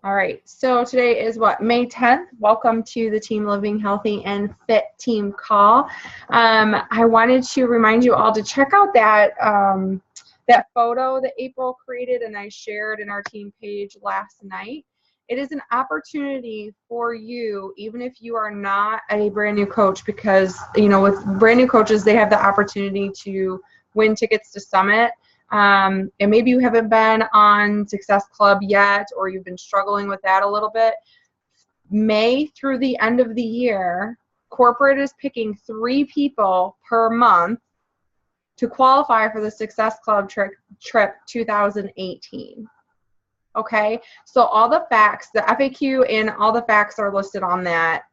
All right, so today is what, May 10th. Welcome to the Team Living Healthy and Fit team call. I wanted to remind you all to check out that that photo that April created and I shared in our team page last night. It is an opportunity for you, even if you are not a brand new coach, because with brand new coaches, they have the opportunity to win tickets to Summit. And maybe you haven't been on Success Club yet, or you've been struggling with that a little bit. May through the end of the year, corporate is picking 3 people per month to qualify for the Success Club trip 2018. Okay, so all the facts, the FAQ and all the facts are listed on that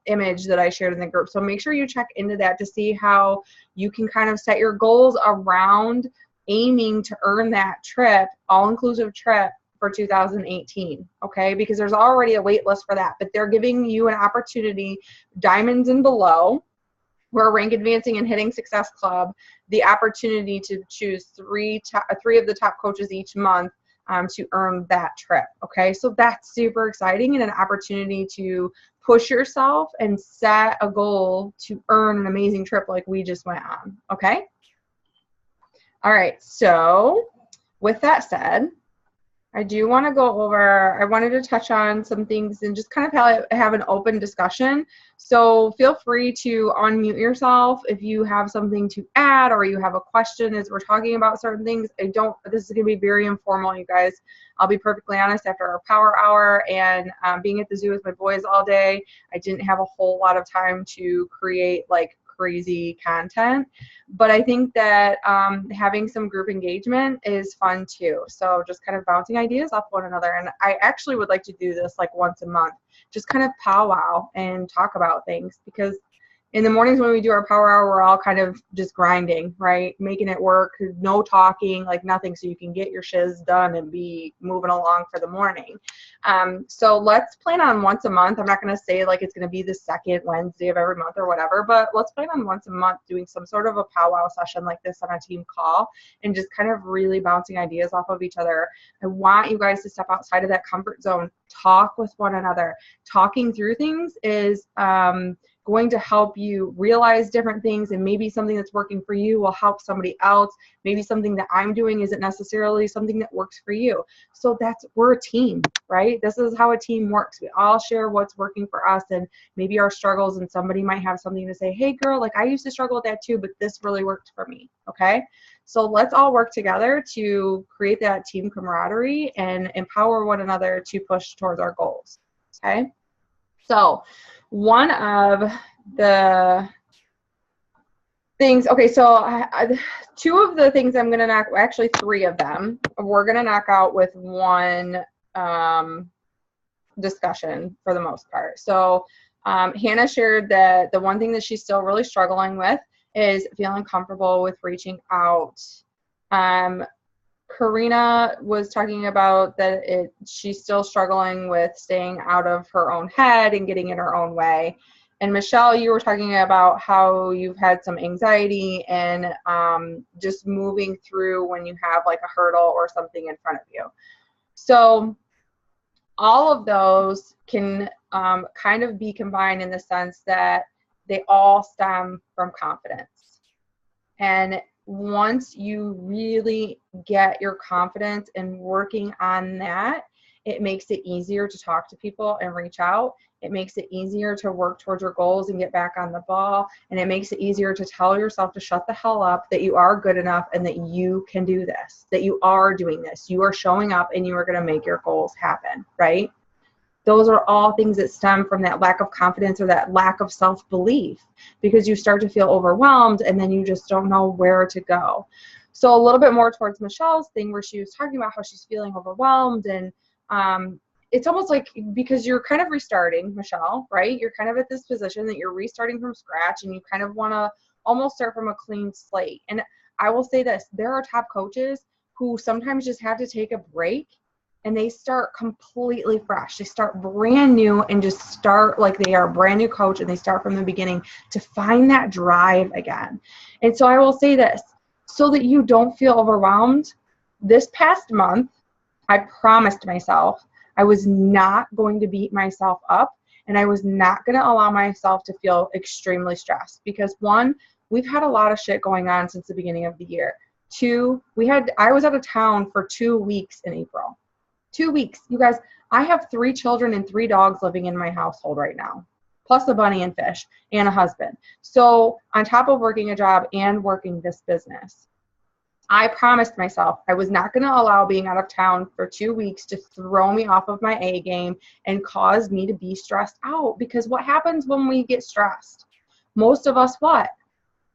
image that I shared in the group. So make sure you check into that to see how you can kind of set your goals around aiming to earn that trip, all-inclusive trip for 2018, okay? Because there's already a wait list for that, but they're giving you an opportunity, diamonds and below, we're rank advancing and hitting Success Club, the opportunity to choose three of the top coaches each month to earn that trip, okay? So that's super exciting and an opportunity to push yourself and set a goal to earn an amazing trip like we just went on, okay? All right, so with that said, I do want to go over, I wanted to touch on some things and just kind of have an open discussion. So feel free to unmute yourself if you have something to add or you have a question as we're talking about certain things. This is going to be very informal, you guys. I'll be perfectly honest, after our power hour and being at the zoo with my boys all day, I didn't have a whole lot of time to create like crazy content, but I think that having some group engagement is fun too. So just kind of bouncing ideas off one another. And I actually would like to do this like once a month, just kind of powwow and talk about things, because in the mornings when we do our power hour, we're all kind of just grinding, right? Making it work, no talking, like nothing, so you can get your shiz done and be moving along for the morning. So let's plan on once a month. I'm not going to say like it's going to be the second Wednesday of every month or whatever, but let's plan on once a month doing some sort of a powwow session like this on a team call and just kind of really bouncing ideas off of each other. I want you guys to step outside of that comfort zone, talk with one another. Talking through things is going to help you realize different things, and maybe something that's working for you will help somebody else. Maybe something that I'm doing isn't necessarily something that works for you. So we're a team, right? This is how a team works. We all share what's working for us and maybe our struggles, and somebody might have something to say, hey girl, like I used to struggle with that too, but this really worked for me, okay? So let's all work together to create that team camaraderie and empower one another to push towards our goals, okay? So one of the things, okay, so 2 of the things I'm going to knock, actually 3 of them, we're going to knock out with one discussion for the most part. So Hannah shared that the one thing that she's still really struggling with is feeling comfortable with reaching out. Karina was talking about that she's still struggling with staying out of her own head and getting in her own way. And Michelle, you were talking about how you've had some anxiety and just moving through when you have like a hurdle or something in front of you. So all of those can kind of be combined in the sense that they all stem from confidence. And once you really get your confidence and working on that, it makes it easier to talk to people and reach out. It makes it easier to work towards your goals and get back on the ball. And it makes it easier to tell yourself to shut the hell up, that you are good enough and that you can do this, that you are doing this. You are showing up and you are going to make your goals happen, right? Those are all things that stem from that lack of confidence or that lack of self-belief, because you start to feel overwhelmed and then you just don't know where to go. So a little bit more towards Michelle's thing where she was talking about how she's feeling overwhelmed, and it's almost like because you're kind of restarting, Michelle, right? You're kind of at this position that you're restarting from scratch and you kind of want to almost start from a clean slate. And I will say this, there are top coaches who sometimes just have to take a break and they start completely fresh. They start brand new and just start like they are a brand new coach, and they start from the beginning to find that drive again. And so I will say this, so that you don't feel overwhelmed, this past month, I promised myself I was not going to beat myself up, and I was not going to allow myself to feel extremely stressed because one, we've had a lot of shit going on since the beginning of the year. Two, I was out of town for 2 weeks in April. 2 weeks. You guys, I have 3 children and 3 dogs living in my household right now, plus a bunny and fish and a husband. So on top of working a job and working this business, I promised myself I was not going to allow being out of town for 2 weeks to throw me off of my A game and cause me to be stressed out. Because what happens when we get stressed? Most of us, what?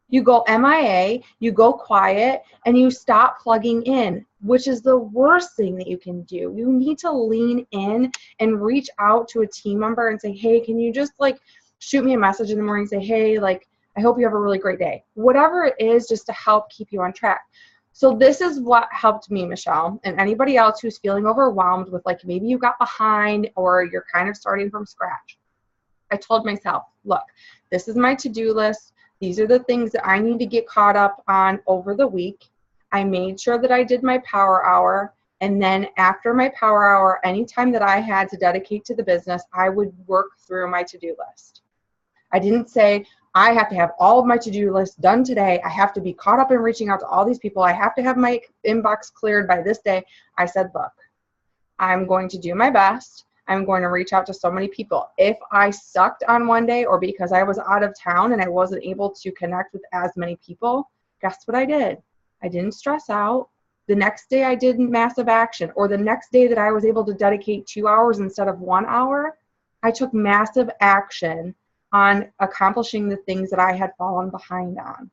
You go MIA, you go quiet, and you stop plugging in, which is the worst thing that you can do. You need to lean in and reach out to a team member and say, hey, can you just like shoot me a message in the morning and say, hey, like, I hope you have a really great day. Whatever it is, just to help keep you on track. So this is what helped me, Michelle, and anybody else who's feeling overwhelmed with like maybe you got behind or you're kind of starting from scratch. I told myself, look, this is my to-do list. These are the things that I need to get caught up on over the week. I made sure that I did my power hour. And then after my power hour, anytime that I had to dedicate to the business, I would work through my to-do list. I didn't say, I have to have all of my to-do list done today. I have to be caught up in reaching out to all these people. I have to have my inbox cleared by this day. I said, look, I'm going to do my best. I'm going to reach out to so many people. If I sucked on one day or because I was out of town and I wasn't able to connect with as many people, guess what I did? I didn't stress out. The next day I did massive action, or the next day that I was able to dedicate 2 hours instead of 1 hour, I took massive action on accomplishing the things that I had fallen behind on.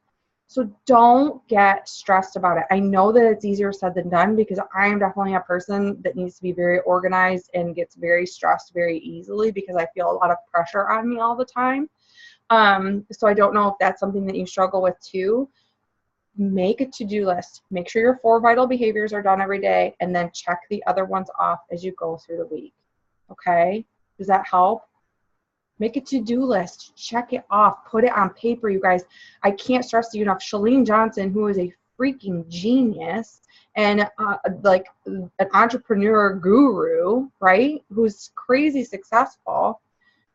So don't get stressed about it. I know that it's easier said than done because I am definitely a person that needs to be very organized and gets very stressed very easily because I feel a lot of pressure on me all the time. So I don't know if that's something that you struggle with too. Make a to-do list. Make sure your 4 vital behaviors are done every day, and then check the other ones off as you go through the week. Okay? Does that help? Make a to-do list. Check it off. Put it on paper, you guys. I can't stress to you enough. Chalene Johnson, who is a freaking genius and like an entrepreneur guru, right? Who's crazy successful.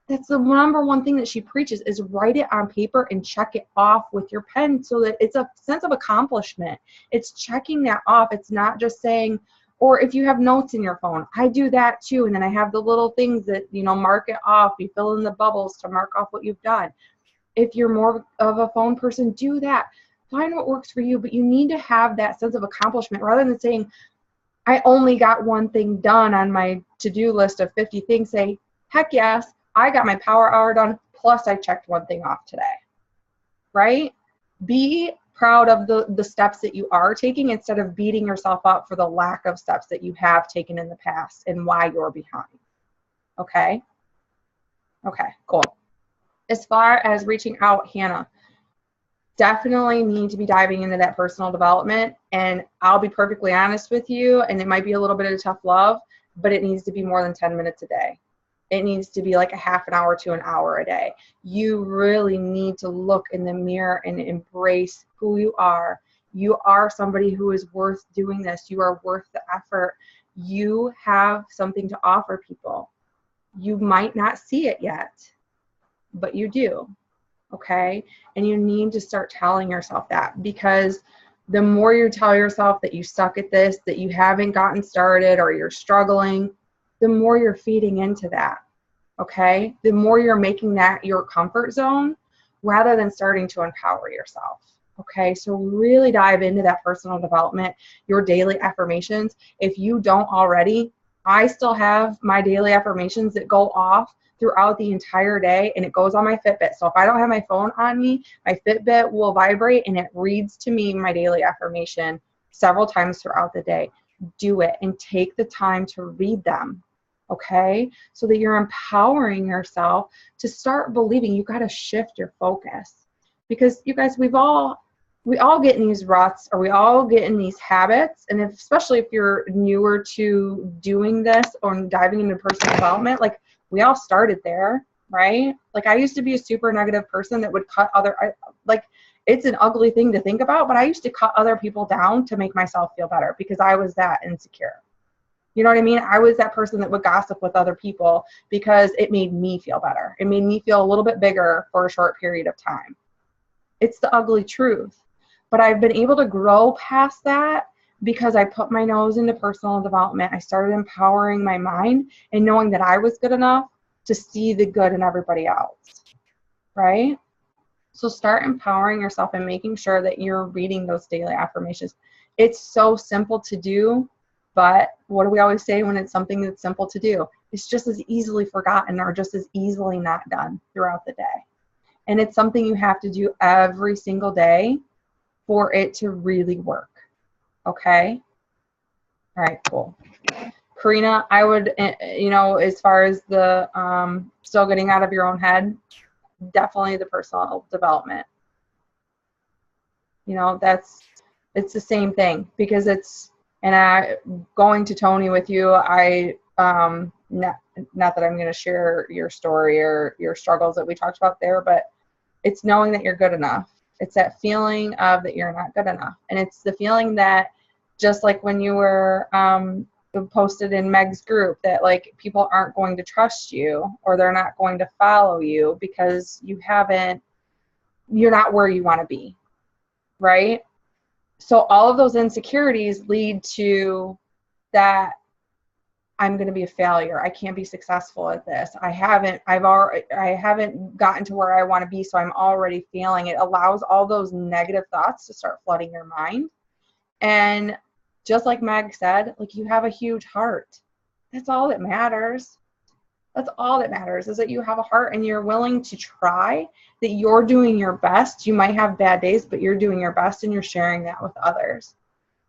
That's the number one thing that she preaches is write it on paper and check it off with your pen so that it's a sense of accomplishment. It's checking that off. It's not just saying, or if you have notes in your phone, I do that too. And then I have the little things that, you know, mark it off. You fill in the bubbles to mark off what you've done. If you're more of a phone person, do that. Find what works for you, but you need to have that sense of accomplishment rather than saying, I only got one thing done on my to-do list of 50 things. Say, heck yes, I got my power hour done, plus I checked one thing off today, right? Be proud of the steps that you are taking instead of beating yourself up for the lack of steps that you have taken in the past and why you're behind. Okay? Okay, cool. As far as reaching out, Hannah, definitely need to be diving into that personal development. And I'll be perfectly honest with you, and it might be a little bit of tough love, but it needs to be more than 10 minutes a day. It needs to be like a half an hour to an hour a day. You really need to look in the mirror and embrace who you are. You are somebody who is worth doing this. You are worth the effort. You have something to offer people. You might not see it yet, but you do, okay? And you need to start telling yourself that, because the more you tell yourself that you suck at this, that you haven't gotten started or you're struggling, the more you're feeding into that, okay? The more you're making that your comfort zone rather than starting to empower yourself, okay? So really dive into that personal development, your daily affirmations. If you don't already, I still have my daily affirmations that go off throughout the entire day, and it goes on my Fitbit. So if I don't have my phone on me, my Fitbit will vibrate and it reads to me my daily affirmation several times throughout the day. Do it and take the time to read them. Okay, so that you're empowering yourself to start believing. You got to shift your focus, because you guys, we all get in these ruts, or we all get in these habits. And especially if you're newer to doing this or diving into personal development, like we all started there, right? Like I used to be a super negative person that would cut like it's an ugly thing to think about, but I used to cut other people down to make myself feel better because I was that insecure. You know what I mean? I was that person that would gossip with other people because it made me feel better. It made me feel a little bit bigger for a short period of time. It's the ugly truth. But I've been able to grow past that because I put my nose into personal development. I started empowering my mind and knowing that I was good enough to see the good in everybody else, right? So start empowering yourself and making sure that you're reading those daily affirmations. It's so simple to do, but what do we always say when it's something that's simple to do? It's just as easily forgotten or just as easily not done throughout the day. And it's something you have to do every single day for it to really work. Okay? All right, cool. Karina, I would, as far as the still getting out of your own head, definitely the personal development. It's the same thing because going to Tony with you, not that I'm going to share your story or your struggles that we talked about there, but it's knowing that you're good enough. It's that feeling of that you're not good enough. And it's the feeling that just like when you were posted in Meg's group that like people aren't going to trust you or they're not going to follow you because you're not where you want to be, right? So all of those insecurities lead to that I'm going to be a failure. I can't be successful at this. I haven't gotten to where I want to be, so I'm already failing. It allows all those negative thoughts to start flooding your mind. And just like Meg said, like you have a huge heart. That's all that matters. That's all that matters is that you have a heart and you're willing to try, that you're doing your best. You might have bad days, but you're doing your best and you're sharing that with others.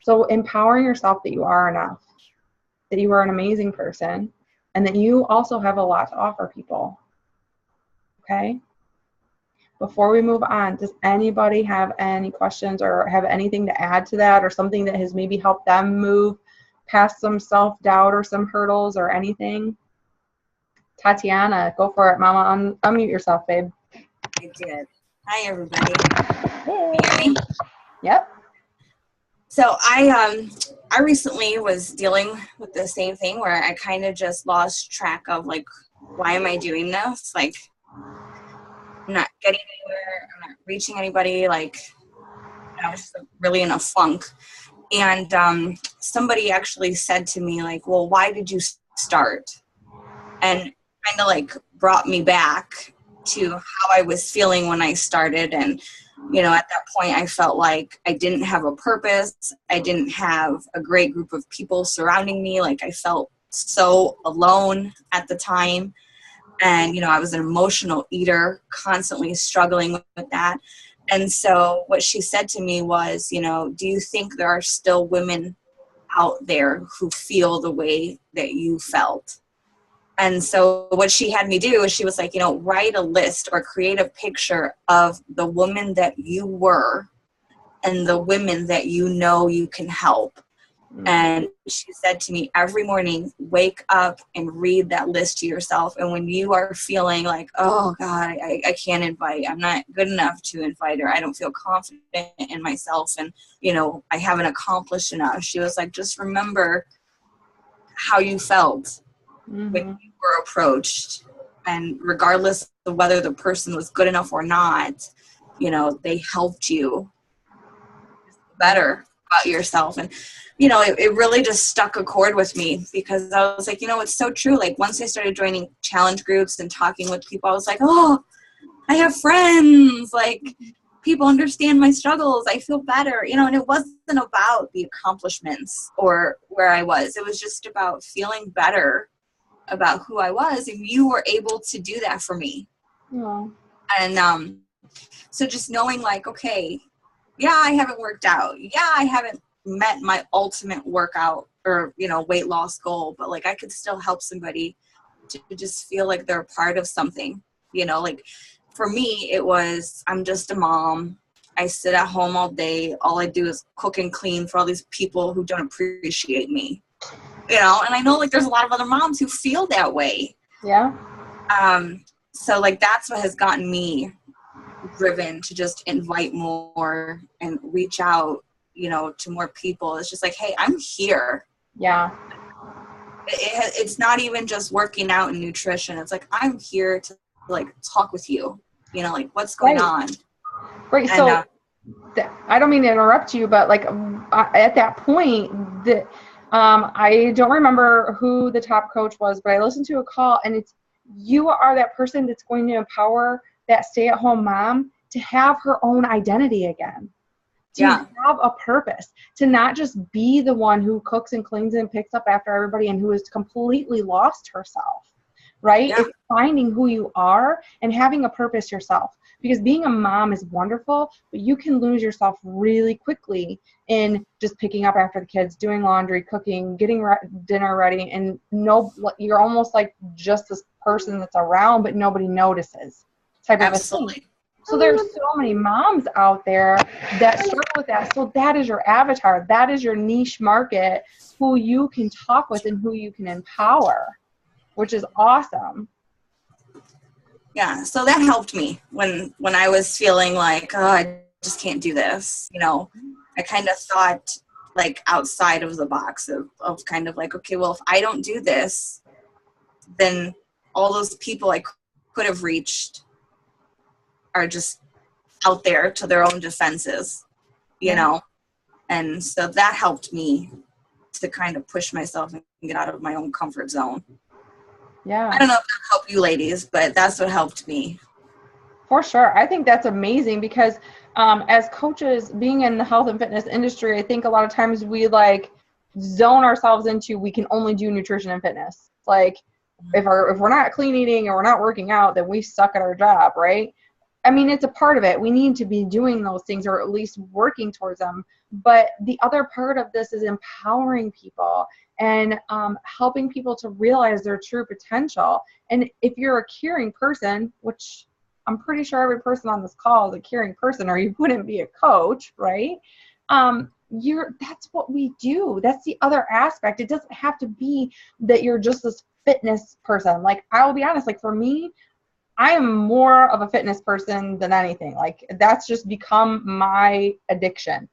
So empowering yourself that you are enough, that you are an amazing person, and that you also have a lot to offer people. Okay? Before we move on, does anybody have any questions or have anything to add to that or something that has maybe helped them move past some self-doubt or some hurdles or anything? Tatiana, go for it, Mama. Unmute yourself, babe. I did. Hi, everybody. Can you hear me? Yep. So I recently was dealing with the same thing where I kind of just lost track of like, why am I doing this? Like, I'm not getting anywhere. I'm not reaching anybody. Like, I was just really in a funk. And somebody actually said to me, like, well, why did you start? And kind of like brought me back to how I was feeling when I started. And, at that point I felt like I didn't have a purpose. I didn't have a great group of people surrounding me. Like I felt so alone at the time. And, I was an emotional eater, constantly struggling with that. And so what she said to me was, do you think there are still women out there who feel the way that you felt? And so what she had me do is she was like, write a list or create a picture of the woman that you were and the women that you can help. Mm-hmm. And she said to me every morning, wake up and read that list to yourself. And when you are feeling like, oh God, I can't invite, I'm not good enough to invite her, I don't feel confident in myself, and, I haven't accomplished enough. She was like, just remember how you felt. Mm-hmm. When you were approached, and regardless of whether the person was good enough or not, they helped you better about yourself. And it really just stuck a chord with me because I was like, it's so true. Like once I started joining challenge groups and talking with people, I was like, oh, I have friends, like people understand my struggles, I feel better, and it wasn't about the accomplishments or where I was. It was just about feeling better about who I was, and you were able to do that for me. Yeah. And so just knowing like, okay, yeah, I haven't worked out. Yeah, I haven't met my ultimate workout or, weight loss goal, but like I could still help somebody to just feel like they're a part of something, like for me, it was, I'm just a mom. I sit at home all day. All I do is cook and clean for all these people who don't appreciate me. And I know like there's a lot of other moms who feel that way. Yeah. So like that's what has gotten me driven to just invite more and reach out, to more people. It's just like, hey, I'm here. Yeah. It's not even just working out and nutrition. It's like, I'm here to like talk with you, you know, like what's going on. Right. And, So I don't mean to interrupt you, but like at that point, I don't remember who the top coach was, but I listened to a call, and it's, you are that person that's going to empower that stay-at-home mom to have her own identity again, to have a purpose, to not just be the one who cooks and cleans and picks up after everybody and who has completely lost herself, right? It's finding who you are and having a purpose yourself. Because being a mom is wonderful, but you can lose yourself really quickly in just picking up after the kids, doing laundry, cooking, getting dinner ready, and you're almost like just this person that's around, but nobody notices type of a thing. So there's so many moms out there that struggle with that. So that is your avatar. That is your niche market, who you can talk with and who you can empower, which is awesome. Yeah, so that helped me when I was feeling like, oh, I just can't do this. You know, I kind of thought like outside of the box of kind of like, okay, well, if I don't do this, then all those people I could have reached are just out there to their own defenses, you know? And so that helped me to kind of push myself and get out of my own comfort zone. Yeah. I don't know if that helped you ladies, but that's what helped me. For sure. I think that's amazing because as coaches, being in the health and fitness industry, I think a lot of times we like zone ourselves into, we can only do nutrition and fitness. Like if we're not clean eating and we're not working out, then we suck at our job, right? I mean, it's a part of it. We need to be doing those things, or at least working towards them. But the other part of this is empowering people and helping people to realize their true potential. And if you're a caring person, which I'm pretty sure every person on this call is a caring person, or you wouldn't be a coach, right? That's what we do. That's the other aspect. It doesn't have to be that you're just this fitness person. Like, I will be honest, like for me, I am more of a fitness person than anything. Like, that's just become my addiction.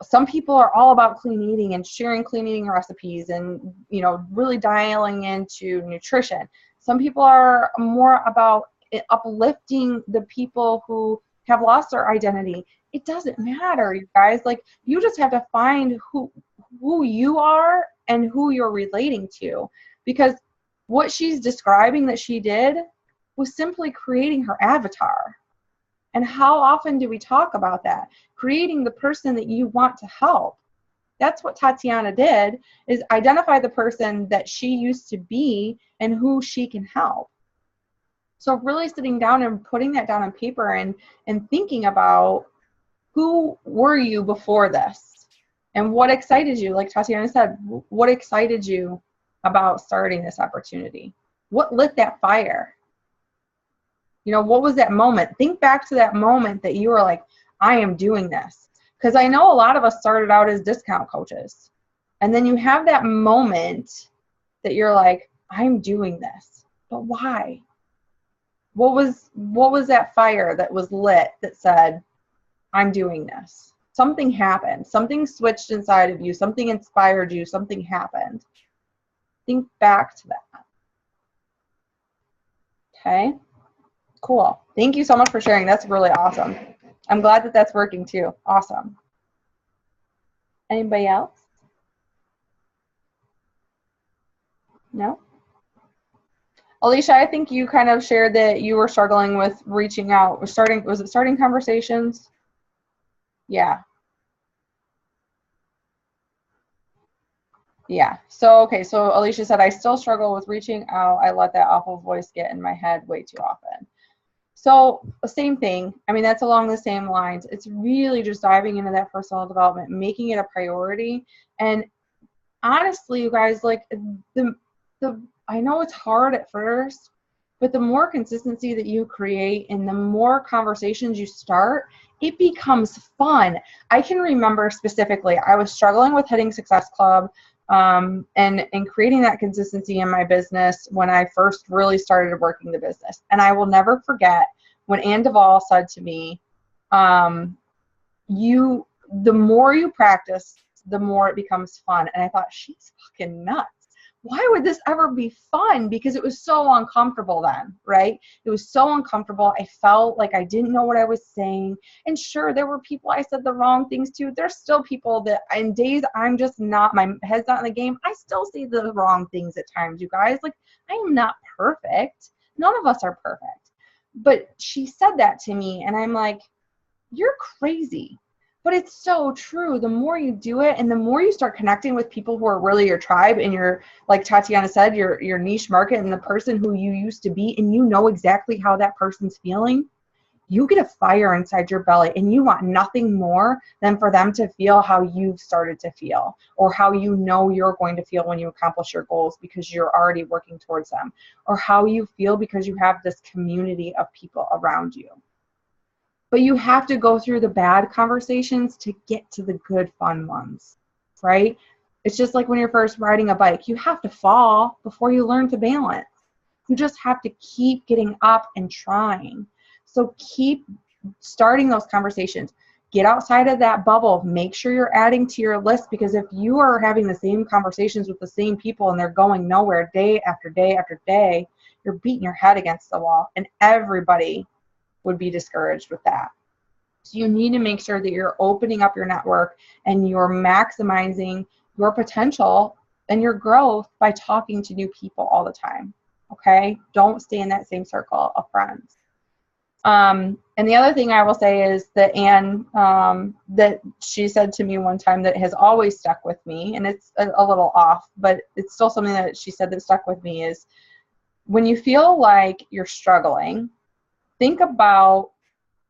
Some people are all about clean eating and sharing clean eating recipes and, you know, really dialing into nutrition. Some people are more about uplifting the people who have lost their identity. It doesn't matter, you guys. Like, you just have to find who you are and who you're relating to. Because what she's describing that she did was simply creating her avatar. And how often do we talk about that? Creating the person that you want to help. That's what Tatiana did, is identify the person that she used to be and who she can help. So really sitting down and putting that down on paper and thinking about, who were you before this? And what excited you? Like Tatiana said, what excited you about starting this opportunity? What lit that fire? You know, what was that moment? Think back to that moment that you were like, I am doing this. Because I know a lot of us started out as discount coaches. And then you have that moment that you're like, I'm doing this. But why? What was that fire that was lit that said, I'm doing this? Something happened. Something switched inside of you. Something inspired you. Something happened. Think back to that. Okay? Cool. Thank you so much for sharing. That's really awesome. I'm glad that that's working too. Awesome. Anybody else? No? Alicia, I think you kind of shared that you were struggling with reaching out. Was it starting conversations? Yeah. Yeah. So, okay. So Alicia said, I still struggle with reaching out. I let that awful voice get in my head way too often. So same thing. I mean, that's along the same lines. It's really just diving into that personal development, making it a priority. And honestly, you guys, like I know it's hard at first, but the more consistency that you create and the more conversations you start, it becomes fun. I can remember specifically, I was struggling with hitting Success Club and creating that consistency in my business when I first really started working the business. And I will never forget when Ann Duvall said to me, the more you practice, the more it becomes fun. And I thought, she's fucking nuts. why would this ever be fun? Because it was so uncomfortable then, right? It was so uncomfortable. I felt like I didn't know what I was saying. And sure, there were people I said the wrong things to. There's still people that in days I'm just not, my head's not in the game. I still say the wrong things at times, you guys. Like, I am not perfect. None of us are perfect. But she said that to me, and I'm like, you're crazy. But it's so true. The more you do it and the more you start connecting with people who are really your tribe and your, like Tatiana said, your niche market and the person who you used to be, and you know exactly how that person's feeling, you get a fire inside your belly, and you want nothing more than for them to feel how you've started to feel, or how you know you're going to feel when you accomplish your goals because you're already working towards them, or how you feel because you have this community of people around you. But you have to go through the bad conversations to get to the good, fun ones, right? It's just like when you're first riding a bike. You have to fall before you learn to balance. You just have to keep getting up and trying. So keep starting those conversations. Get outside of that bubble. Make sure you're adding to your list, because if you are having the same conversations with the same people and they're going nowhere day after day after day, you're beating your head against the wall, and everybody would be discouraged with that. So you need to make sure that you're opening up your network and you're maximizing your potential and your growth by talking to new people all the time. Okay? Don't stay in that same circle of friends. And the other thing I will say is that Anne, that she said to me one time that has always stuck with me, and it's a little off, but it's still something that she said that stuck with me, is when you feel like you're struggling, think about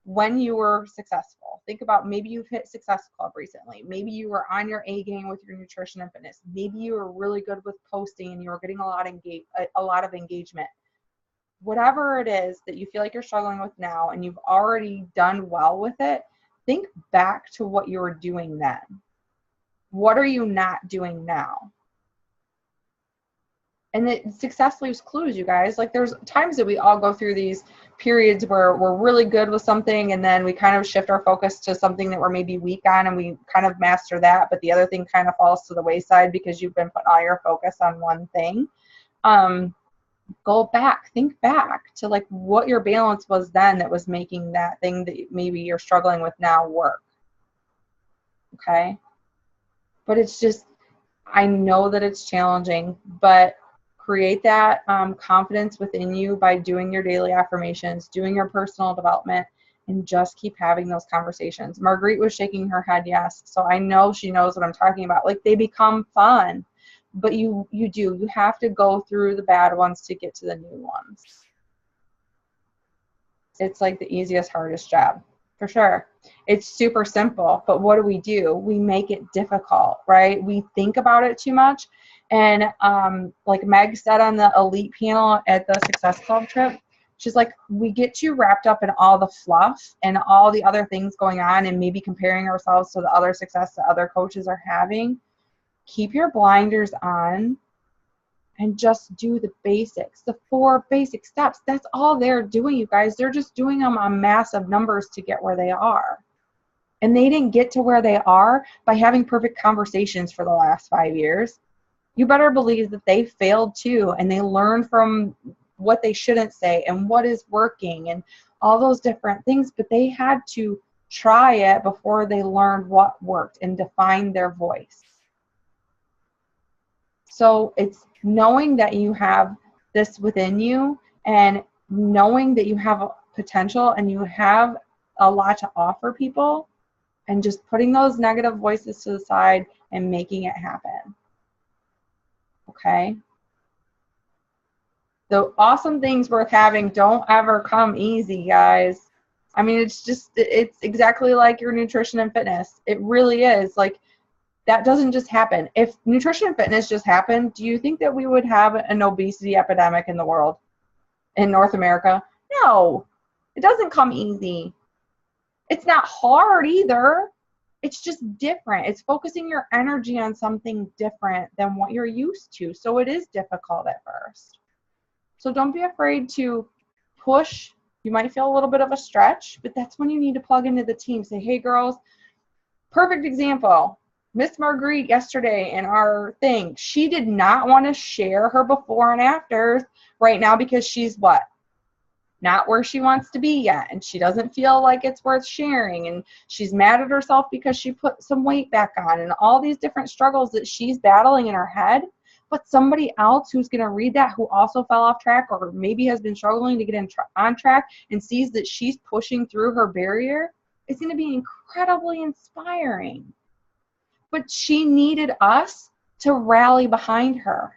when you were successful. Think about maybe you've hit Success Club recently. Maybe you were on your A game with your nutrition and fitness. Maybe you were really good with posting and you were getting a lot of engagement. Whatever it is that you feel like you're struggling with now and you've already done well with it, think back to what you were doing then. What are you not doing now? And success leaves clues, you guys. Like, there's times that we all go through these periods where we're really good with something, and then we kind of shift our focus to something that we're maybe weak on, and we kind of master that, but the other thing kind of falls to the wayside because you've been putting all your focus on one thing. Go back, think back to like what your balance was then that was making that thing that maybe you're struggling with now work. Okay? But it's just, I know that it's challenging, but create that confidence within you by doing your daily affirmations, doing your personal development, and just keep having those conversations. Marguerite was shaking her head yes. So I know she knows what I'm talking about. Like, they become fun, but you have to go through the bad ones to get to the new ones. It's like the easiest, hardest job, for sure. It's super simple, but what do? We make it difficult, right? We think about it too much. And like Meg said on the elite panel at the Success Club trip, she's like, we get too wrapped up in all the fluff and all the other things going on and maybe comparing ourselves to the other success that other coaches are having. Keep your blinders on and just do the basics, the 4 basic steps. That's all they're doing, you guys. They're just doing them on massive numbers to get where they are. And they didn't get to where they are by having perfect conversations for the last 5 years. You better believe that they failed too, and they learned from what they shouldn't say and what is working and all those different things, but they had to try it before they learned what worked and defined their voice. So it's knowing that you have this within you and knowing that you have potential and you have a lot to offer people, and just putting those negative voices to the side and making it happen. Okay? The awesome things worth having don't ever come easy, guys. I mean, it's exactly like your nutrition and fitness. It really is. Like, that doesn't just happen. If nutrition and fitness just happened, do you think that we would have an obesity epidemic in the world, in North America? No, it doesn't come easy. It's not hard either. It's just different. It's focusing your energy on something different than what you're used to. So it is difficult at first. So don't be afraid to push. You might feel a little bit of a stretch, but that's when you need to plug into the team. Say, hey, girls, perfect example. Miss Marguerite yesterday in our thing, she did not want to share her before and afters right now because she's what? Not where she wants to be yet, and she doesn't feel like it's worth sharing, and she's mad at herself because she put some weight back on, and all these different struggles that she's battling in her head. But somebody else who's going to read that, who also fell off track or maybe has been struggling to get on track and sees that she's pushing through her barrier, is going to be incredibly inspiring. But she needed us to rally behind her.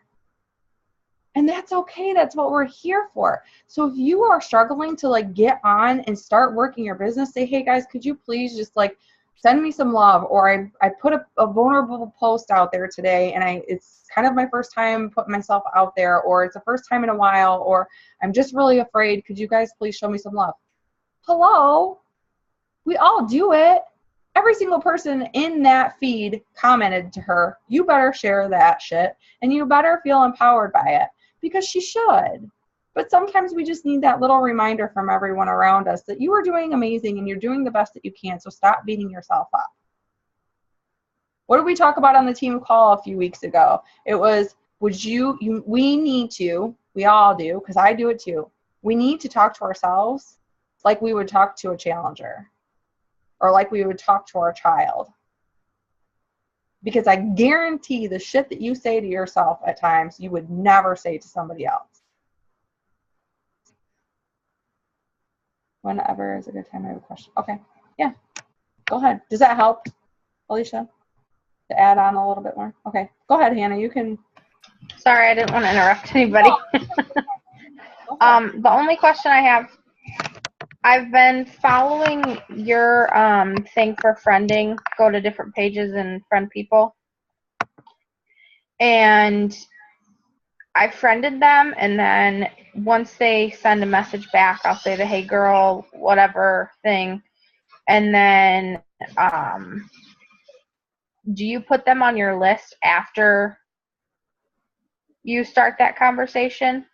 And that's okay. That's what we're here for. So if you are struggling to like get on and start working your business, say, hey guys, could you please just like send me some love? Or I put a vulnerable post out there today, and it's kind of my first time putting myself out there, or it's the first time in a while, or I'm just really afraid. Could you guys please show me some love? Hello? We all do it. Every single person in that feed commented to her, you better share that shit, and you better feel empowered by it. Because she should. But sometimes we just need that little reminder from everyone around us that you are doing amazing and you're doing the best that you can. So stop beating yourself up. What did we talk about on the team call a few weeks ago? It was, we need to, we all do, because I do it too. We need to talk to ourselves like we would talk to a challenger or like we would talk to our child. Because I guarantee the shit that you say to yourself at times, you would never say to somebody else. Whenever is a good time, I have a question. Okay, yeah, go ahead. Does that help, Alicia, to add on a little bit more? Okay, go ahead, Hannah. You can. Sorry, I didn't want to interrupt anybody. The only question I have, I've been following your thing for friending, go to different pages and friend people. And I friended them, and then once they send a message back, I'll say the hey girl, whatever thing. And then do you put them on your list after you start that conversation?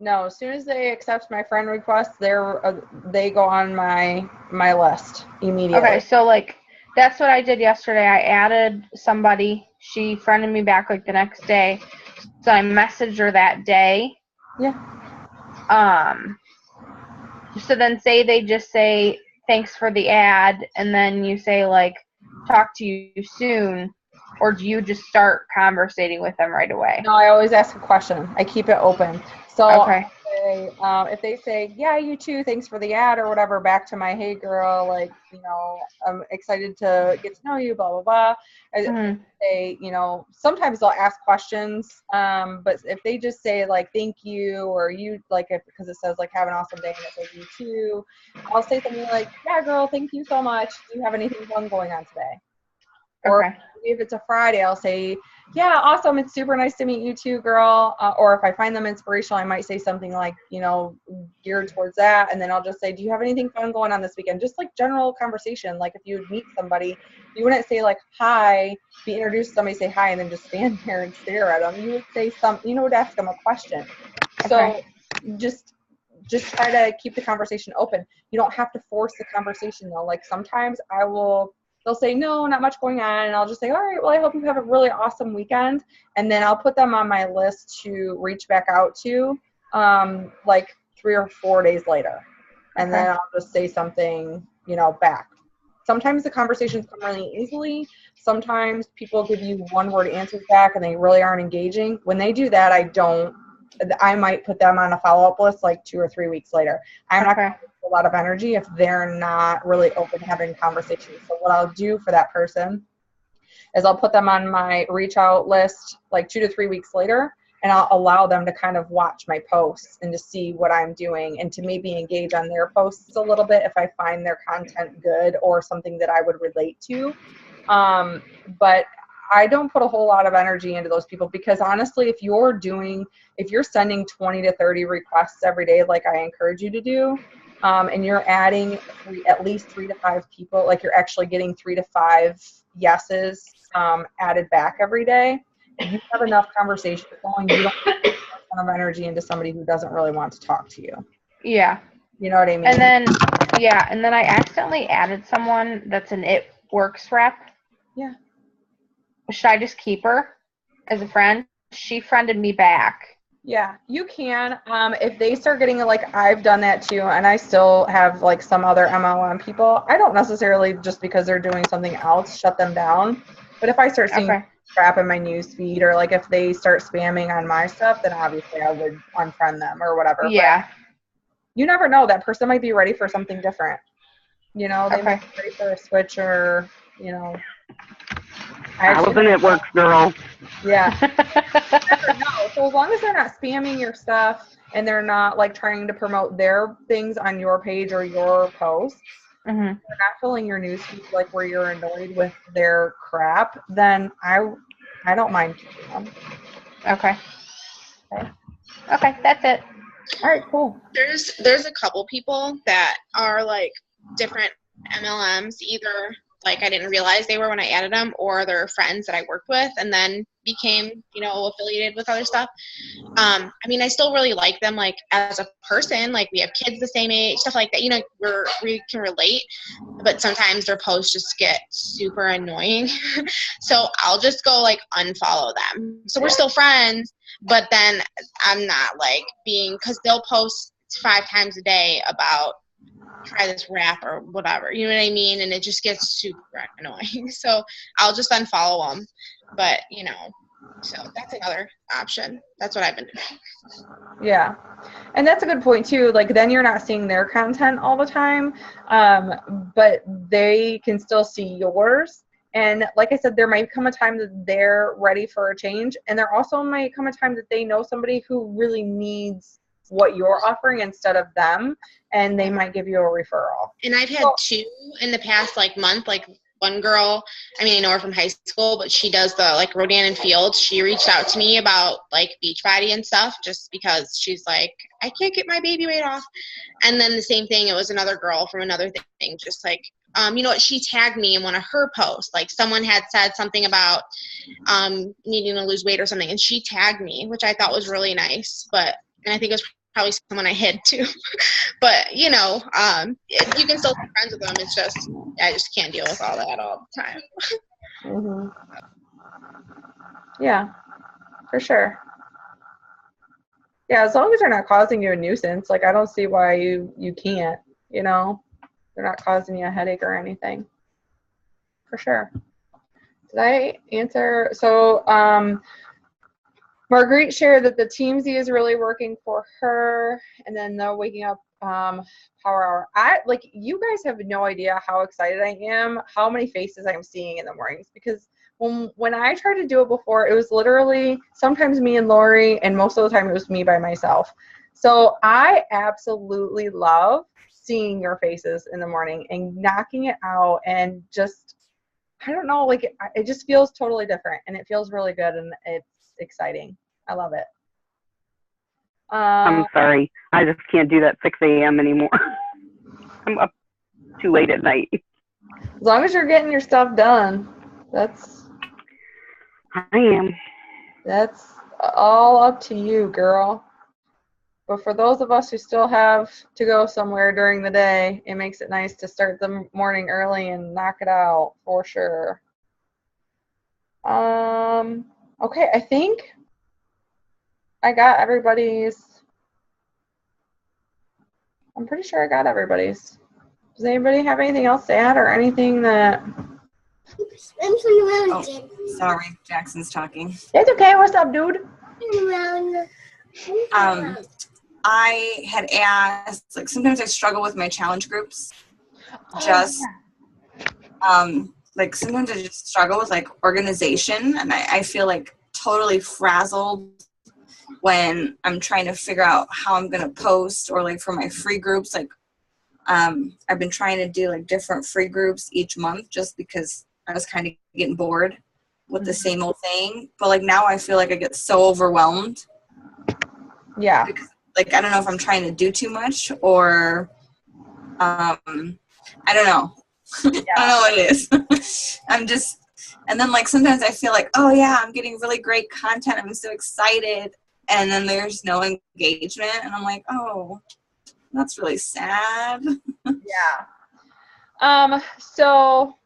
No, as soon as they accept my friend request, they go on my list immediately. Okay, so like that's what I did yesterday. I added somebody. She friended me back like the next day. So I messaged her that day. Yeah. So then say they just say thanks for the ad, and then you say like talk to you soon, or do you just start conversating with them right away? No, I always ask a question. I keep it open. So okay. If they say, yeah, you too, thanks for the ad or whatever, back to my, hey girl, like, you know, I'm excited to get to know you, blah, blah, blah. Mm-hmm. They, you know, sometimes they'll ask questions, but if they just say like, thank you, or you, like, because it says like, have an awesome day, and it says you too, I'll say something like, yeah, girl, thank you so much. Do you have anything fun going on today? Or okay. if it's a Friday, I'll say, yeah, awesome. It's super nice to meet you too, girl. Or if I find them inspirational, I might say something like, you know, geared towards that. And then I'll just say, do you have anything fun going on this weekend? Just like general conversation. Like if you would meet somebody, you wouldn't say like, hi, be introduced to somebody, say hi, and then just stand there and stare at them. You would say you would ask them a question. So just try to keep the conversation open. You don't have to force the conversation though. Like sometimes they'll say, no, not much going on. And I'll just say, all right, well, I hope you have a really awesome weekend. And then I'll put them on my list to reach back out to like 3 or 4 days later. And then I'll just say something, you know, back. Sometimes the conversations come really easily. Sometimes people give you one-word answers back and they really aren't engaging. When they do that, I might put them on a follow-up list like 2 or 3 weeks later. I'm not going to a lot of energy if they're not really open to having conversations. So what I'll do for that person is I'll put them on my reach out list like 2 to 3 weeks later, and I'll allow them to kind of watch my posts and to see what I'm doing and to maybe engage on their posts a little bit if I find their content good or something that I would relate to. But I don't put a whole lot of energy into those people because honestly, if you're sending 20 to 30 requests every day, like I encourage you to do, and you're adding at least 3 to 5 people, like you're actually getting 3 to 5 yeses added back every day, you have enough conversation going. You don't put a ton of energy into somebody who doesn't really want to talk to you. Yeah. You know what I mean? And then I accidentally added someone that's an It Works rep. Yeah. should I just keep her as a friend? She friended me back. Yeah, you can. If they start getting like, I've done that too, and I still have like some other MLM people. I don't necessarily, just because they're doing something else, shut them down. But if I start seeing crap in my news feed, or like if they start spamming on my stuff, then obviously I would unfriend them or whatever. Yeah. But you never know. That person might be ready for something different. You know, they might be ready for a switch, or, you know. Allison, it works, girl. Yeah. You never know. So as long as they're not spamming your stuff and they're not like trying to promote their things on your page or your post, they're not filling your newsfeed like where you're annoyed with their crap, then I don't mind keeping them. Okay, that's it. All right, cool. There's a couple people that are like different MLMs, either like I didn't realize they were when I added them, or they're friends that I worked with and then became, you know, affiliated with other stuff. I mean, I still really like them, like as a person, like we have kids the same age, stuff like that, you know, we can relate, but sometimes their posts just get super annoying. So I'll just go like unfollow them. So we're still friends, but then I'm not like because they'll post 5 times a day about try this wrap or whatever, you know what I mean? And it just gets super annoying. So I'll just unfollow them. But, you know, so that's another option. That's what I've been doing. Yeah. And that's a good point too. Like then you're not seeing their content all the time, but they can still see yours. And like I said, there might come a time that they're ready for a change. And there also might come a time that they know somebody who really needs what you're offering instead of them, and they might give you a referral. And I've had 2 in the past like month. Like one girl, I mean, I know her from high school, but she does the like Rodan and Fields. She reached out to me about like Beachbody and stuff, just because she's like, I can't get my baby weight off. And then the same thing, it was another girl from another thing, just like, you know what, she tagged me in one of her posts. Like someone had said something about needing to lose weight or something, and she tagged me, which I thought was really nice. And I think it was probably someone I hid too. But, you know, you can still be friends with them. It's just, I just can't deal with all that all the time. Mm-hmm. Yeah, for sure. Yeah, as long as they're not causing you a nuisance, like I don't see why you can't, you know. They're not causing you a headache or anything. For sure. Did I answer? So, Marguerite shared that the Teamsy is really working for her, and then the Waking Up Power Hour. You guys have no idea how excited I am, how many faces I'm seeing in the mornings, because when I tried to do it before, it was literally sometimes me and Lori, and most of the time it was me by myself. So I absolutely love seeing your faces in the morning and knocking it out, and just, I don't know, like it just feels totally different, and it feels really good, and it's exciting. I love it. I'm sorry. I just can't do that 6 a.m. anymore. I'm up too late at night. As long as you're getting your stuff done, I am. That's all up to you, girl. But for those of us who still have to go somewhere during the day, it makes it nice to start the morning early and knock it out for sure. Okay, I think I got everybody's. I'm pretty sure I got everybody's. Does anybody have anything else to add, or anything that? Oh, sorry, Jackson's talking. It's okay. What's up, dude? I had asked, like sometimes I struggle with my challenge groups. Like sometimes I just struggle with like organization, and I feel like totally frazzled when I'm trying to figure out how I'm gonna post, or like for my free groups, like I've been trying to do like different free groups each month just because I was kind of getting bored with the same old thing. But like now I feel like I get so overwhelmed. Yeah. Because, like, I don't know if I'm trying to do too much, or I don't know. Yeah. I don't know what it is. And then like sometimes I feel like, oh yeah, I'm getting really great content. I'm so excited. And then there's no engagement. And I'm like, oh, that's really sad. Yeah. So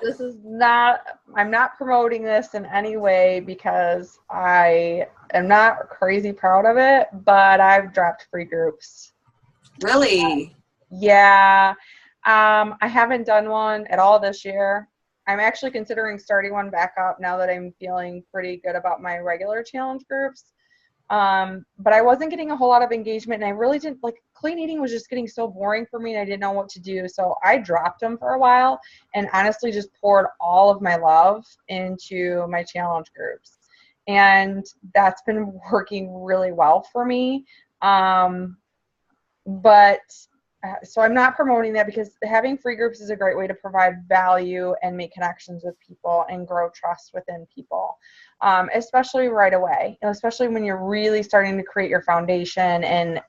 This is not, I'm not promoting this in any way because I am not crazy proud of it, but I've dropped free groups. Really? Yeah. I haven't done one at all this year. I'm actually considering starting one back up now that I'm feeling pretty good about my regular challenge groups. But I wasn't getting a whole lot of engagement, and I really didn't like, clean eating was just getting so boring for me, and I didn't know what to do. So I dropped them for a while and honestly just poured all of my love into my challenge groups. And that's been working really well for me. But so I'm not promoting that because having free groups is a great way to provide value and make connections with people and grow trust within people, especially right away, especially when you're really starting to create your foundation and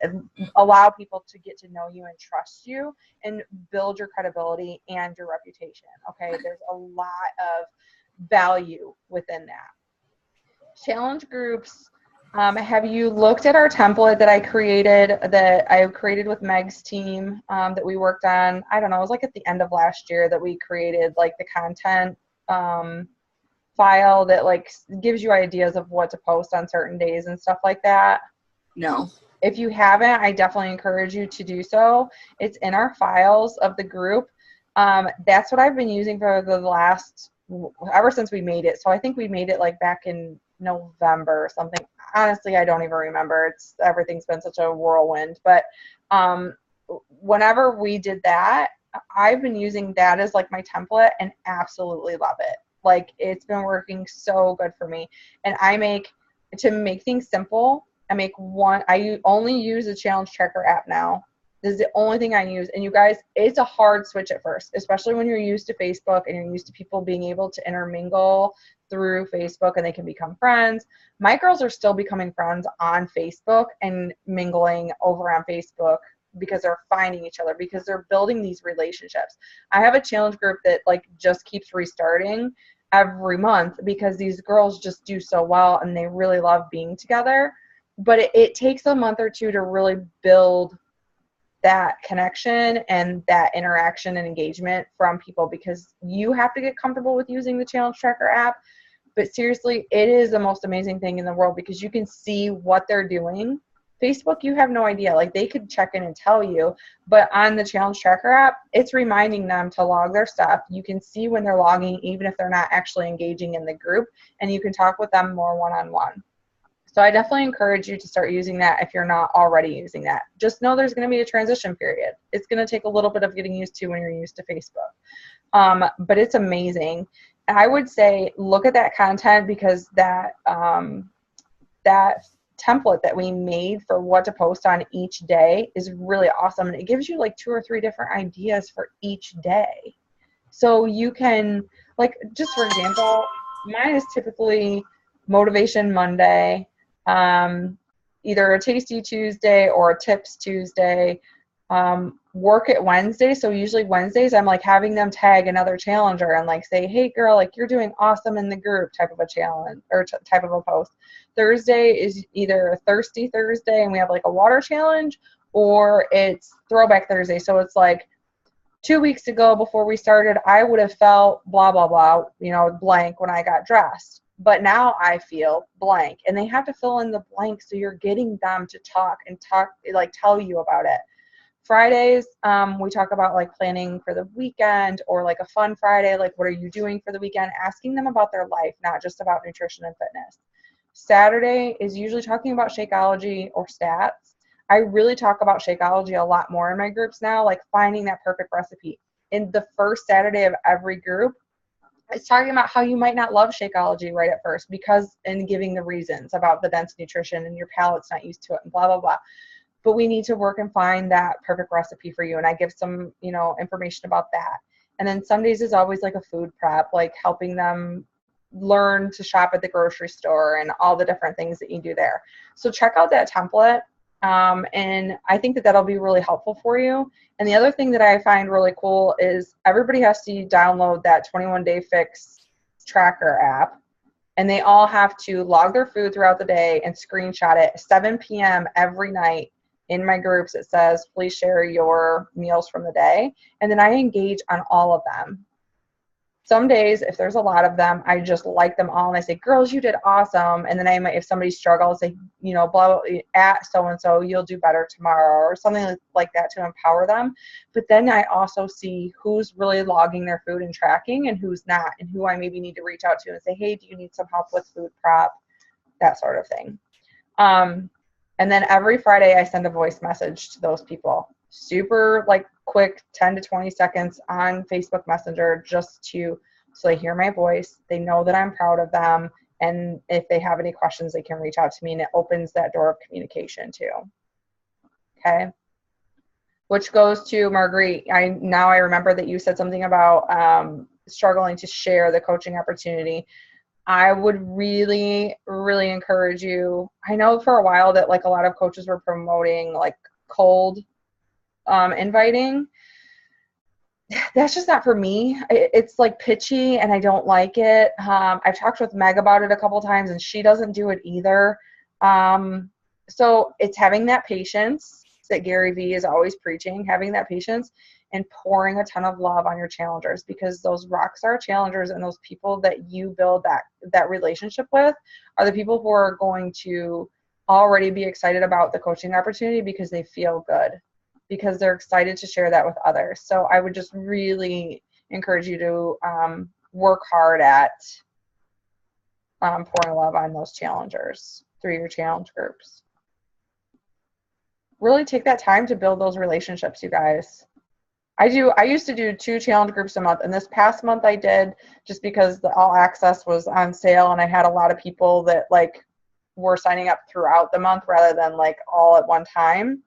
allow people to get to know you and trust you and build your credibility and your reputation. Okay, there's a lot of value within that. Challenge groups. Have you looked at our template that I created with Meg's team that we worked on? I don't know, it was like at the end of last year that we created like the content file that like gives you ideas of what to post on certain days and stuff like that. No. If you haven't, I definitely encourage you to do so. It's in our files of the group. That's what I've been using for the last, ever since we made it. So I think we made it like back in November or something. Honestly, I don't even remember. Everything's been such a whirlwind. But whenever we did that, I've been using that as like my template and absolutely love it. Like, it's been working so good for me. And to make things simple, I only use the challenge tracker app now. This is the only thing I use. And you guys, it's a hard switch at first, especially when you're used to Facebook and you're used to people being able to intermingle through Facebook and they can become friends. My girls are still becoming friends on Facebook and mingling over on Facebook because they're finding each other, because they're building these relationships. I have a challenge group that like just keeps restarting every month because these girls just do so well and they really love being together. But it takes a month or two to really build that connection and that interaction and engagement from people, because you have to get comfortable with using the challenge tracker app. But seriously, it is the most amazing thing in the world because you can see what they're doing. Facebook, you have no idea. Like, they could check in and tell you, but on the challenge tracker app, it's reminding them to log their stuff. You can see when they're logging, even if they're not actually engaging in the group, and you can talk with them more one-on-one. So I definitely encourage you to start using that if you're not already using that. Just know there's going to be a transition period. It's going to take a little bit of getting used to when you're used to Facebook. But it's amazing. I would say look at that content, because that template that we made for what to post on each day is really awesome. And it gives you like 2 or 3 different ideas for each day. So you can, like, just for example, mine is typically Motivation Monday, either a Tasty Tuesday or a Tips Tuesday, Work It Wednesday. So usually Wednesdays I'm like having them tag another challenger and like say, hey girl, like you're doing awesome in the group, type of a challenge or type of a post. Thursday is either a Thirsty Thursday and we have like a water challenge, or it's Throwback Thursday. So it's like 2 weeks ago before we started, I would have felt blah, blah, blah, blank when I got dressed. But now I feel blank, and they have to fill in the blank. So you're getting them to talk, like tell you about it. Fridays, we talk about like planning for the weekend, or like a fun Friday, like what are you doing for the weekend? Asking them about their life, not just about nutrition and fitness. Saturday is usually talking about Shakeology or stats. I really talk about Shakeology a lot more in my groups now, like finding that perfect recipe. In the first Saturday of every group, it's talking about how you might not love Shakeology right at first, and giving the reasons about the dense nutrition and your palate's not used to it and blah, blah, blah. But we need to work and find that perfect recipe for you. And I give some, information about that. And then Sundays is always like a food prep, like helping them learn to shop at the grocery store and all the different things that you do there. So check out that template. And I think that that'll be really helpful for you. And the other thing that I find really cool is everybody has to download that 21-Day Fix tracker app. And they all have to log their food throughout the day and screenshot it. 7 p.m. every night in my groups, it says, please share your meals from the day. And then I engage on all of them. Some days, if there's a lot of them, I just like them all and I say, girls, you did awesome. And then I might, if somebody struggles, say, you know, blah, at so-and-so, you'll do better tomorrow, or something like that to empower them. But then I also see who's really logging their food and tracking and who's not, and who I maybe need to reach out to and say, hey, do you need some help with food prep? That sort of thing. And then every Friday I send a voice message to those people. Super like quick 10 to 20 seconds on Facebook Messenger, just so they hear my voice, they know that I'm proud of them, and if they have any questions they can reach out to me, and it opens that door of communication too. Okay, which goes to Marguerite. I remember that you said something about struggling to share the coaching opportunity. I would really, really encourage you. I know for a while that like a lot of coaches were promoting like cold inviting. That's just not for me. It's like pitchy and I don't like it. I've talked with Meg about it a couple times and she doesn't do it either. So it's having that patience that Gary Vee is always preaching, having that patience and pouring a ton of love on your challengers, because those rock star challengers and those people that you build that relationship with are the people who are going to already be excited about the coaching opportunity because they feel good, because they're excited to share that with others. So I would just really encourage you to work hard at pouring love on those challengers through your challenge groups. Really take that time to build those relationships, you guys. I used to do 2 challenge groups a month, and this past month I did just because the all access was on sale and I had a lot of people that like were signing up throughout the month rather than like all at one time.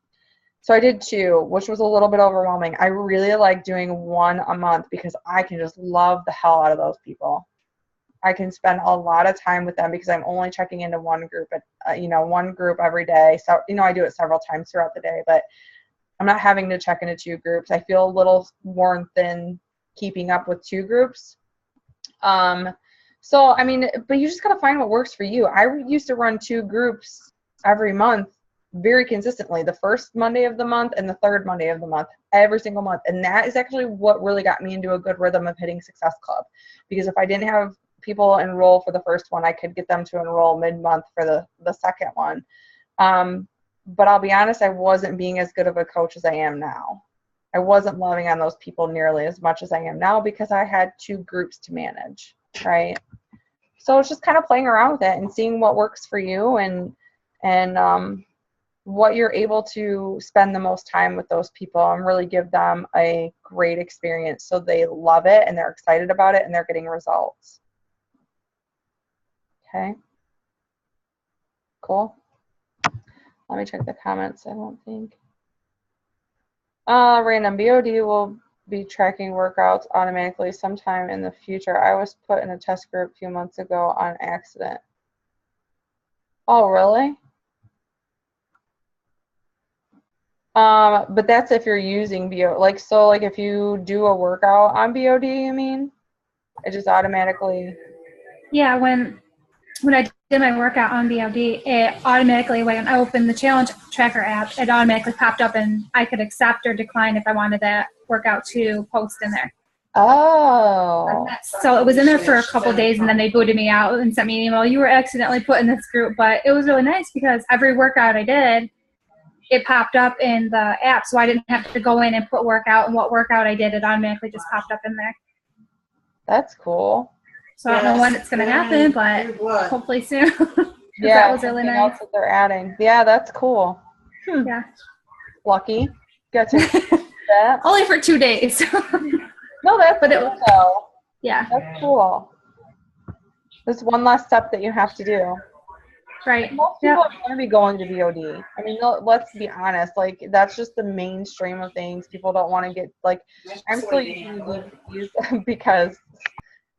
So I did 2, which was a little bit overwhelming. I really like doing 1 a month because I can just love the hell out of those people. I can spend a lot of time with them because I'm only checking into one group one group every day. So, I do it several times throughout the day, but I'm not having to check into 2 groups. I feel a little worn thin keeping up with 2 groups. So, I mean, but you just got to find what works for you. I used to run 2 groups every month very consistently, the first Monday of the month and the third Monday of the month, every single month. And that is actually what really got me into a good rhythm of hitting Success Club. Because if I didn't have people enroll for the first one, I could get them to enroll mid-month for the second one. But I'll be honest, I wasn't being as good of a coach as I am now. I wasn't loving on those people nearly as much as I am now because I had 2 groups to manage, right? So it's just kind of playing around with it and seeing what works for you and what you're able to spend the most time with those people and really give them a great experience so they love it and they're excited about it and they're getting results. Okay. Cool. Let me check the comments. I don't think. Random BOD will be tracking workouts automatically sometime in the future. I was put in a test group a few months ago on accident. Oh, really? But that's if you're using BOD. Like if you do a workout on BOD, you mean? It just automatically. Yeah, when I did my workout on BOD, it automatically, when I opened the challenge tracker app, it automatically popped up and I could accept or decline if I wanted that workout to post in there. Oh. So it was in there for a couple of days and then they booted me out and sent me an email. You were accidentally put in this group, but it was really nice because every workout I did, it popped up in the app. So I didn't have to go in and put workout and what workout I did. It automatically just popped up in there. That's cool. So I don't know when it's going to happen, but hopefully soon. Yeah, that was really nice. Else that they're adding. Yeah, that's cool. Yeah. Lucky. Got to that. Only for 2 days. No, that's cool though. Yeah. That's cool. There's one last step that you have to do. Right. Most people are going to be going to BOD. I mean, let's be honest. Like, that's just the mainstream of things. People don't want to get, like, I'm still using DVDs because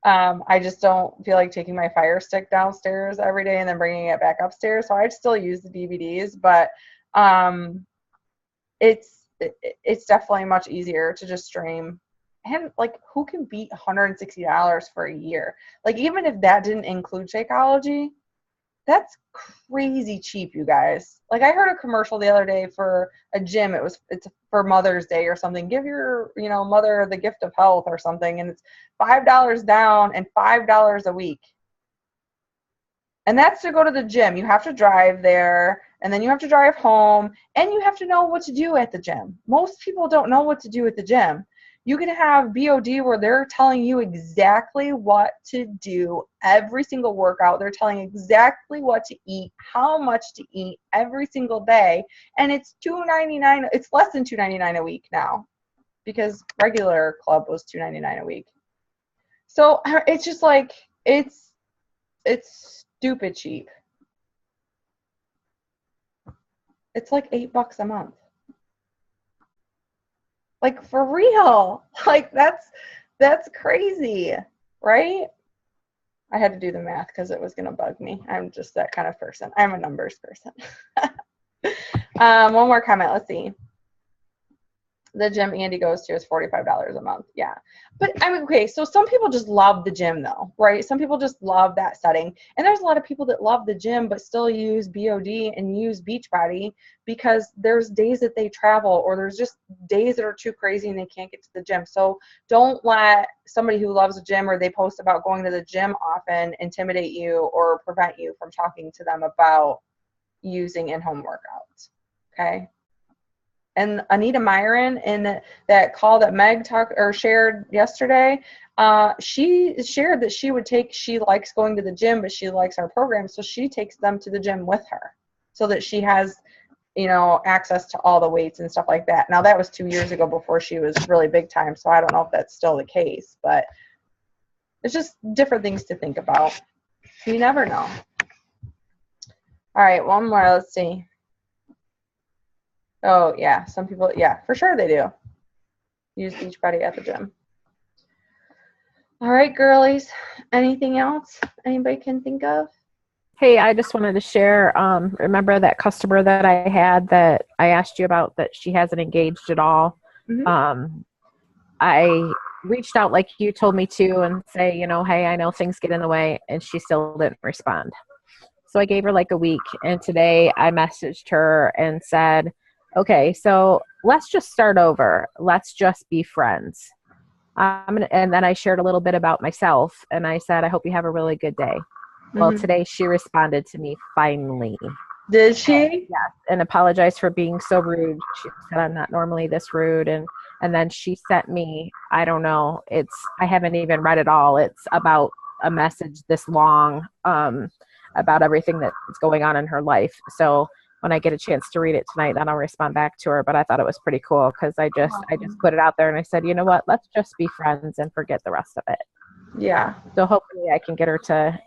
I just don't feel like taking my Fire Stick downstairs every day and then bringing it back upstairs. So I still use the DVDs, but it's definitely much easier to just stream. And like, who can beat $160 for a year? Like, even if that didn't include Shakeology, That's crazy cheap, you guys. Like, I heard a commercial the other day for a gym. It's for Mother's Day or something. Give your, mother the gift of health or something. And it's $5 down and $5 a week. And that's to go to the gym. You have to drive there, and then you have to drive home, and you have to know what to do at the gym. Most people don't know what to do at the gym. You can have BOD where they're telling you exactly what to do every single workout. They're telling exactly what to eat, how much to eat every single day, and it's $2.99. It's less than $2.99 a week now, because regular club was $2.99 a week. So it's just like it's stupid cheap. It's like $8 a month. Like, for real. Like, that's crazy, right? I had to do the math because it was going to bug me. I'm just that kind of person. I'm a numbers person. One more comment. Let's see. The gym Andy goes to is $45 a month. Yeah. But I mean, okay, so some people just love the gym though, right? Some people just love that setting. And there's a lot of people that love the gym but still use BOD and use Beachbody because there's days that they travel, or there's just days that are too crazy and they can't get to the gym. So don't let somebody who loves a gym or they post about going to the gym often intimidate you or prevent you from talking to them about using in-home workouts. Okay? And Anita Myron, in that call that Meg shared yesterday, she shared that she likes going to the gym, but she likes our program, so she takes them to the gym with her so that she has, access to all the weights and stuff like that. Now, that was 2 years ago before she was really big time, so I don't know if that's still the case, but it's just different things to think about. You never know. All right, one more. Let's see. Oh, yeah. Some people, yeah, for sure they do. Use Beachbody at the gym. All right, girlies. Anything else anybody can think of? Hey, I just wanted to share, remember that customer that I had that I asked you about that she hasn't engaged at all? Mm-hmm. I reached out like you told me to and say, hey, I know things get in the way, and she still didn't respond. So I gave her like a week, and today I messaged her and said, okay, so let's just start over. Let's just be friends. And then I shared a little bit about myself, and I said, I hope you have a really good day. Well, today she responded to me finally. Did she? Yes, and apologized for being so rude. She said, I'm not normally this rude. And then she sent me, I don't know, I haven't even read it all. It's about a message this long about everything that's going on in her life. So when I get a chance to read it tonight, then I'll respond back to her. But I thought it was pretty cool because I just put it out there and I said, you know what, let's just be friends and forget the rest of it. Yeah. So hopefully I can get her to,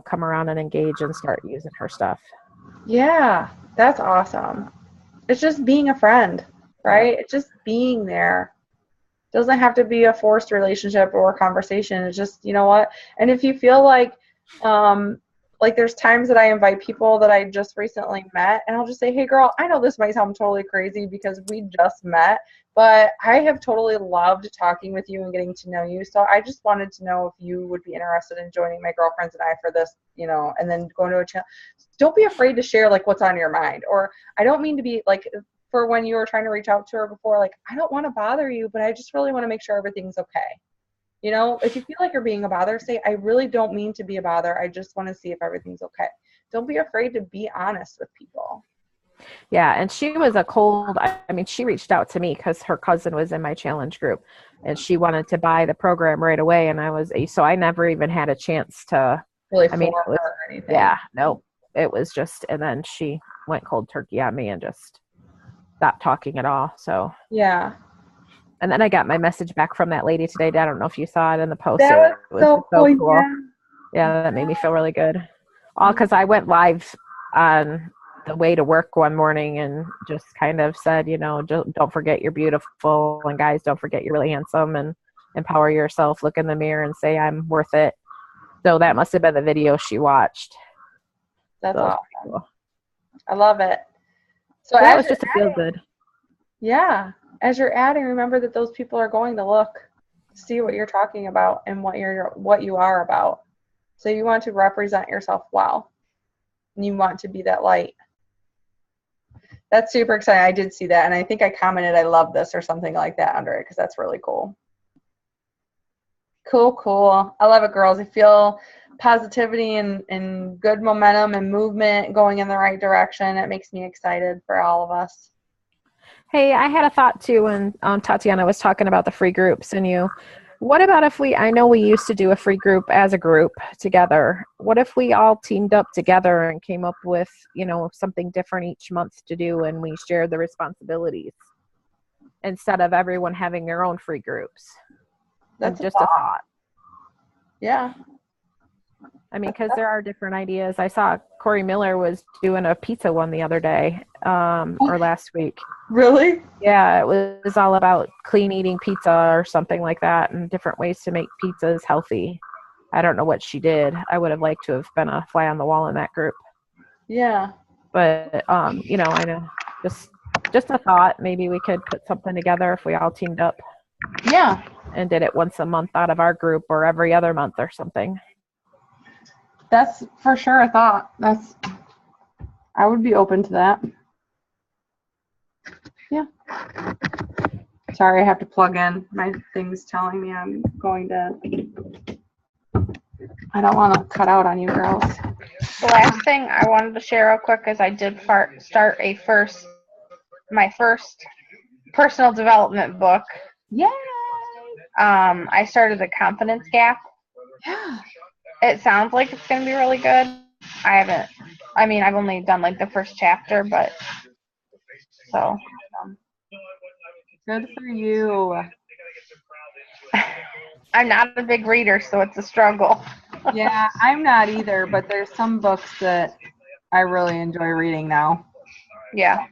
come around and engage and start using her stuff. Yeah, that's awesome. It's just being a friend, right? Yeah. It's just being there. It doesn't have to be a forced relationship or a conversation. It's just, you know what? And if you feel like there's times that I invite people that I just recently met, and I'll just say, hey girl, I know this might sound totally crazy because we just met, but I have totally loved talking with you and getting to know you. So I just wanted to know if you would be interested in joining my girlfriends and I for this, and then going to a channel. Don't be afraid to share like what's on your mind. Or I don't mean to be like, for when you were trying to reach out to her before, like, I don't want to bother you, but I just really want to make sure everything's okay. If you feel like you're being a bother, say, I really don't mean to be a bother. I just want to see if everything's okay. Don't be afraid to be honest with people. Yeah, and she was she reached out to me because her cousin was in my challenge group, and she wanted to buy the program right away, and I never even had a chance to really or anything. Yeah, nope. It was just, and then she went cold turkey on me and just stopped talking at all. So yeah. And then I got my message back from that lady today. I don't know if you saw it in the post. That was so cool. Yeah, that made me feel really good. All because I went live on the way to work one morning and just kind of said, don't forget you're beautiful, and guys, don't forget you're really handsome, and empower yourself. Look in the mirror and say, I'm worth it. So that must have been the video she watched. That's awesome. Cool. I love it. So that was just to feel good. Yeah. As you're adding, remember that those people are going to look, see what you're talking about and what you are about. So you want to represent yourself well. you want to be that light. That's super exciting. I did see that, and I think I commented I love this or something like that under it because that's really cool. Cool. I love it, girls. I feel positivity and good momentum and movement going in the right direction. It makes me excited for all of us. Hey, I had a thought too when Tatiana was talking about the free groups and you. What about if I know we used to do a free group as a group together. What if we all teamed up together and came up with, something different each month to do and we shared the responsibilities instead of everyone having their own free groups? That's just a thought. Yeah. I mean, because there are different ideas. I saw Corey Miller was doing a pizza one the other day, or last week. Really? Yeah, it was all about clean eating pizza or something like that and different ways to make pizzas healthy. I don't know what she did. I would have liked to have been a fly on the wall in that group. Yeah. But, I know just a thought. Maybe we could put something together if we all teamed up. Yeah. And did it once a month out of our group or every other month or something. That's for sure a thought. I would be open to that. Yeah. Sorry, I have to plug in. My thing's telling me I'm going to. I don't want to cut out on you girls. The last thing I wanted to share real quick is I did start my first personal development book. Yay! I started The Confidence Gap. Yeah. It sounds like it's going to be really good. I've only done like the first chapter, but so. Good for you. I'm not a big reader, so it's a struggle. Yeah, I'm not either, but there's some books that I really enjoy reading now. Yeah.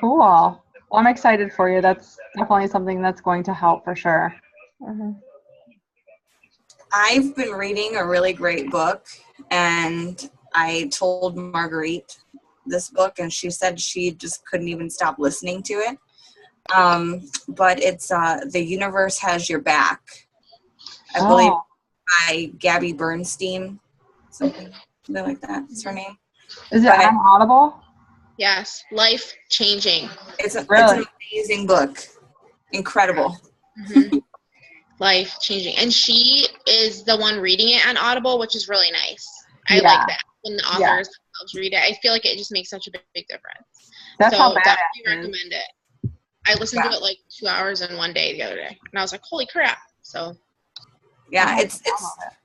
Cool. Well, I'm excited for you. That's definitely something that's going to help for sure. Mm-hmm. I've been reading a really great book, and I told Marguerite this book, and she said she just couldn't even stop listening to it. But it's The Universe Has Your Back, I believe, by Gabby Bernstein, something like that. That's her name. Is it on Audible? Yes, life changing. It's an amazing book, incredible. Mm-hmm. Life changing, and she is the one reading it on Audible, which is really nice. I like that when the authors read it. I feel like it just makes such a big difference. That's how bad definitely recommend it. I listened to it like 2 hours in one day the other day, and I was like, "Holy crap!" So, yeah, it's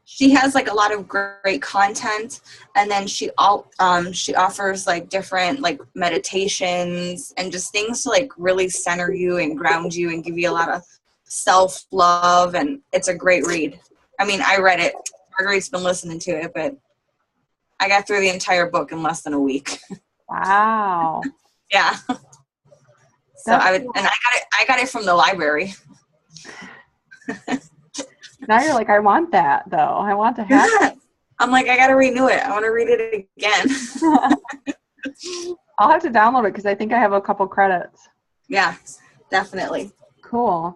she has like a lot of great content, and then she offers like different like meditations and just things to like really center you and ground you and give you a lot of self-love, and it's a great read. I mean, I read it. Marguerite's been listening to it, but I got through the entire book in less than a week. Wow. Yeah. So I got it from the library. Now you're like, I want that though. I want to have it. I'm like, I gotta renew it. I want to read it again. I'll have to download it because I think I have a couple credits. Yeah, definitely. Cool.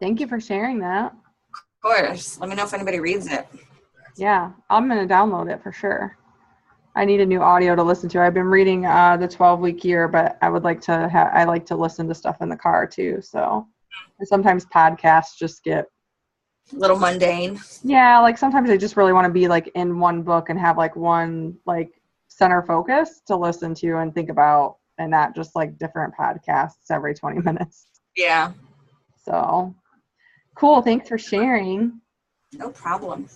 Thank you for sharing that. Of course. Let me know if anybody reads it. Yeah, I'm going to download it for sure. I need a new audio to listen to. I've been reading the 12-week year, but I would like to I like to listen to stuff in the car too. So, and sometimes podcasts just get a little mundane. Yeah, like sometimes I just really want to be like in one book and have like one like center focus to listen to and think about, and not just like different podcasts every 20 minutes. Yeah. So, cool. Thanks for sharing. No problem.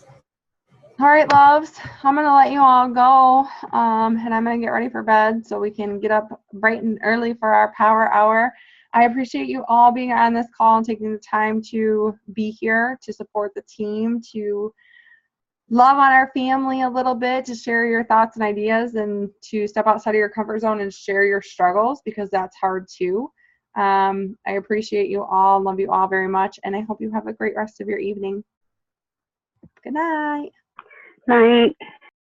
All right, loves. I'm going to let you all go, and I'm going to get ready for bed so we can get up bright and early for our power hour. I appreciate you all being on this call and taking the time to be here, to support the team, to love on our family a little bit, to share your thoughts and ideas, and to step outside of your comfort zone and share your struggles, because that's hard too. I appreciate you all, love you all very much, and I hope you have a great rest of your evening. Good night. Night.